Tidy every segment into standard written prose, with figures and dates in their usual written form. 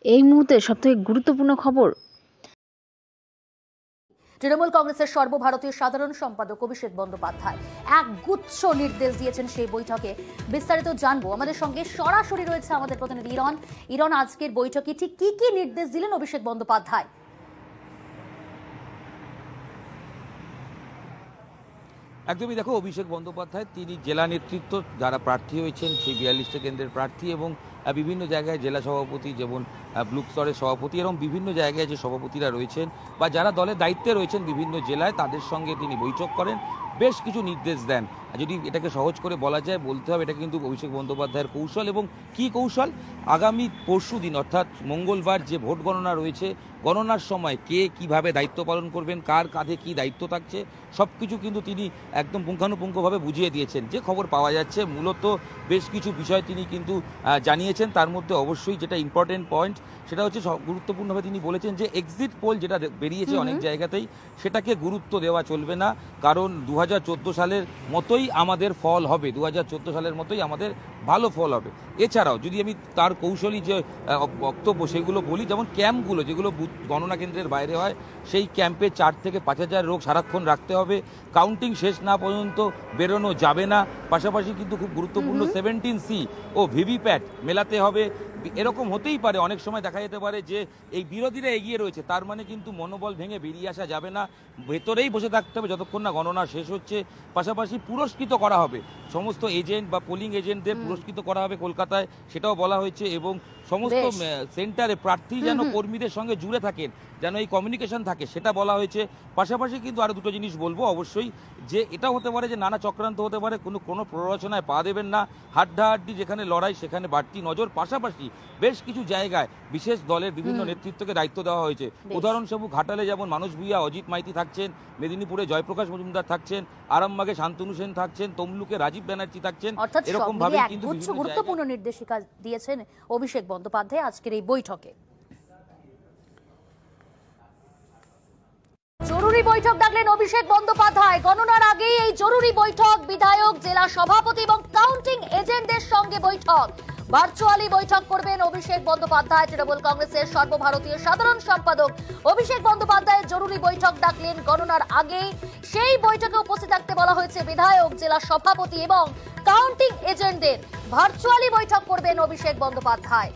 এই মুহূর্তে সবথেকে গুরুত্বপূর্ণ খবর। তৃণমূল কংগ্রেসের সর্বভারতীয় সাধারণ সম্পাদক অভিষেক বন্দ্যোপাধ্যায় এক গুচ্ছ নির্দেশ দিয়েছেন সেই বৈঠকে। বিস্তারিত জানবো, আমাদের সঙ্গে সরাসরি রয়েছে আমাদের প্রতিনিধি ইরন। আজকের বৈঠকে ঠিক কি কি নির্দেশ দিলেন অভিষেক বন্দ্যোপাধ্যায়? একদমই দেখো, অভিষেক বন্দ্যোপাধ্যায় তিনি জেলা নেতৃত্ব যারা প্রার্থী হয়েছেন সেই 42টা কেন্দ্রের প্রার্থী এবং বিভিন্ন জায়গায় জেলা সভাপতি, যেমন ব্লক স্তরের সভাপতি এবং বিভিন্ন জায়গায় যে সভাপতিরা রয়েছেন বা যারা দলের দায়িত্বে রয়েছেন বিভিন্ন জেলায়, তাদের সঙ্গে তিনি বৈঠক করেন, বেশ কিছু নির্দেশ দেন। যদি এটাকে সহজ করে বলা যায়, বলতে হবে এটা কিন্তু অভিষেক বন্দ্যোপাধ্যায়ের কৌশল। এবং কি কৌশল? আগামী পরশু দিন অর্থাৎ মঙ্গলবার যে ভোট গণনা রয়েছে, গণনার সময় কে কিভাবে দায়িত্ব পালন করবেন, কার কাঁধে কি দায়িত্ব থাকছে, সব কিছু কিন্তু তিনি একদম পুঙ্খানুপুঙ্খভাবে বুঝিয়ে দিয়েছেন। যে খবর পাওয়া যাচ্ছে, মূলত বেশ কিছু বিষয় তিনি কিন্তু জানিয়েছেন। তার মধ্যে অবশ্যই যেটা ইম্পর্টেন্ট পয়েন্ট সেটা হচ্ছে গুরুত্বপূর্ণভাবে তিনি বলেছেন যে এক্সিট পোল যেটা বেরিয়েছে অনেক জায়গাতেই, সেটাকে গুরুত্ব দেওয়া চলবে না, কারণ 2014 সালের মতোই আমাদের ফল হবে, 2014 সালের মতোই আমাদের ভালো ফল হবে। এছাড়াও যদি আমি তার কৌশলী যে বক্তব্য সেগুলো বলি, যেমন ক্যাম্পগুলো যেগুলো গণনা কেন্দ্রের বাইরে হয়, সেই ক্যাম্পে 4 থেকে 5,000 লোক সারাক্ষণ রাখতে হবে, কাউন্টিং শেষ না পর্যন্ত বেরোনো যাবে না। পাশাপাশি কিন্তু খুব গুরুত্বপূর্ণ 17C ও ভিভিপ্যাট মেলাতে হবে। এরকম হতেই পারে, অনেক সময় দেখা যেতে পারে যে এই বিরোধীরা এগিয়ে রয়েছে, তার মানে কিন্তু মনোবল ভেঙে বেরিয়ে আসা যাবে না, ভেতরেই বসে থাকতে হবে যতক্ষণ না গণনা শেষ হচ্ছে। পাশাপাশি পুরস্কৃত করা হবে সমস্ত এজেন্ট বা পোলিং এজেন্টদের, পুরস্কৃত করা হবে কলকাতায়, সেটাও বলা হয়েছে। এবং সমস্ত সেন্টারে প্রার্থী যেন কর্মীদের সঙ্গে জুড়ে থাকেন, যেন এই কমিউনিকেশন থাকে, সেটা বলা হয়েছে। পাশাপাশি কিন্তু আরও দুটো জিনিস বলবো অবশ্যই, যে এটা হতে পারে যে নানা চক্রান্ত হতে পারে, কোনো প্ররোচনায় পা দেবেন না, হাড্ডাহাড্ডি যেখানে লড়াই সেখানে বাড়তি নজর। পাশাপাশি বেশ কিছু জায়গায় বিশেষ দলের বিভিন্ন নেতৃত্বকে দায়িত্ব দেওয়া হয়েছে। উদাহরণস্বরূপ ঘাটালে যেমন মানস ভূঁইয়া, অজিত মাইতি থাকছেন, মেদিনীপুরে জয়প্রকাশ মজুমদার থাকছেন, আরামবাগে শান্তনু সেন থাকছেন, তমলুকে রাজীব ব্যানার্জি থাকছেন। এরকম ভাবে কিন্তু গুরুত্বপূর্ণ নির্দেশিকা দিয়েছেন অভিষেক বন্দ্যোপাধ্যায় আজকের এই বৈঠকে। জরুরি বৈঠক ডাকলেন অভিষেক বন্দ্যোপাধ্যায়। গণনার আগেই এই জরুরি বৈঠক, বিধায়ক, জেলা সভাপতি এবং কাউন্টিং এজেন্টদের সঙ্গে বৈঠক। ভার্চুয়ালি বৈঠক করবেন অভিষেক বন্দ্যোপাধ্যায়। তৃণমূল কংগ্রেসের সর্বভারতীয় সাধারণ সম্পাদক অভিষেক বন্দ্যোপাধ্যায় জরুরি বৈঠক ডাকলেন গণনার আগেই। সেই বৈঠকে উপস্থিত থাকতে বলা হয়েছে বিধায়ক, জেলা সভাপতি এবং কাউন্টিং এজেন্টদের। ভার্চুয়ালি বৈঠক করবেন অভিষেক বন্দ্যোপাধ্যায়।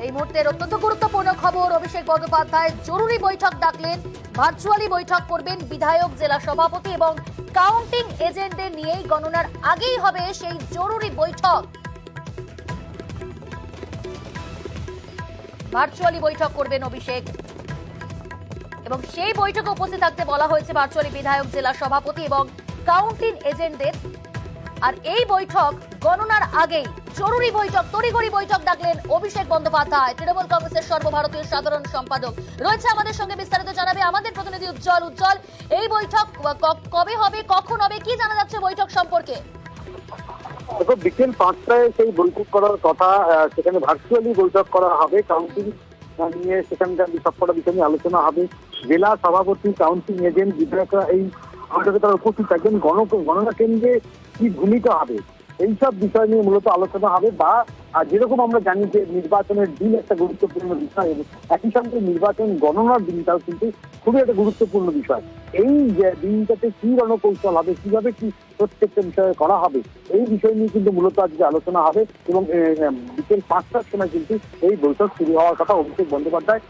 এই মুহূর্তের অত্যন্ত গুরুত্বপূর্ণ খবর, অভিষেক বন্দ্যোপাধ্যায় জরুরি বৈঠক ডাকলেন, ভার্চুয়ালি বৈঠক করবেন বিধায়ক, জেলা সভাপতি এবং কাউন্টিং এজেন্টদের নিয়েই। গণনার আগেই হবে সেই জরুরি বৈঠক। ভার্চুয়ালি বৈঠক করবেন অভিষেক এবং সেই বৈঠকে উপস্থিত থাকতে বলা হয়েছে ভার্চুয়ালি বিধায়ক, জেলা সভাপতি এবং কাউন্টিং এজেন্টদের। আর এই বৈঠক গণনার আগেই জরুরি বৈঠক, তড়িঘড়ি বৈঠক ডাকলেন অভিষেক বন্দ্যোপাধ্যায়, তৃণমূল কংগ্রেসের সর্বভারতীয় সাধারণ সম্পাদক। রয়েছে আমাদের সঙ্গে, বিস্তারিত জানাবে আমাদের প্রতিনিধি উজ্জ্বল। উজ্জ্বল, এই বৈঠক কবে হবে, কখন হবে, কি জানা যাচ্ছে বৈঠক সম্পর্কে? দেখো, বিকেল 5টায় সেই বৈঠক করার কথা, সেখানে ভার্চুয়ালি বৈঠক করা হবে। কাউন্টিং নিয়ে সেখানকার সবকটা বিষয় নিয়ে আলোচনা হবে। জেলা সভাপতি, কাউন্টিং এজেন্ট, বিধায়করা এই বৈঠকে তারা উপস্থিত থাকবেন। গণনা কেন্দ্রে কি ভূমিকা হবে, এইসব বিষয় নিয়ে মূলত আলোচনা হবে। বা যেরকম আমরা জানি যে নির্বাচনের দিন একটা গুরুত্বপূর্ণ বিষয়, একই সঙ্গে নির্বাচন গণনার দিনটাও কিন্তু খুবই একটা গুরুত্বপূর্ণ বিষয়। এই দিনটাতে কি রণকৌশল হবে, কিভাবে কি প্রত্যেকটা বিষয়ে করা হবে, এই বিষয় নিয়ে কিন্তু মূলত আজকে আলোচনা হবে। এবং বিকেল 5টার সময় কিন্তু এই বৈঠক শুরু হওয়ার কথা। অভিষেক বন্দ্যোপাধ্যায়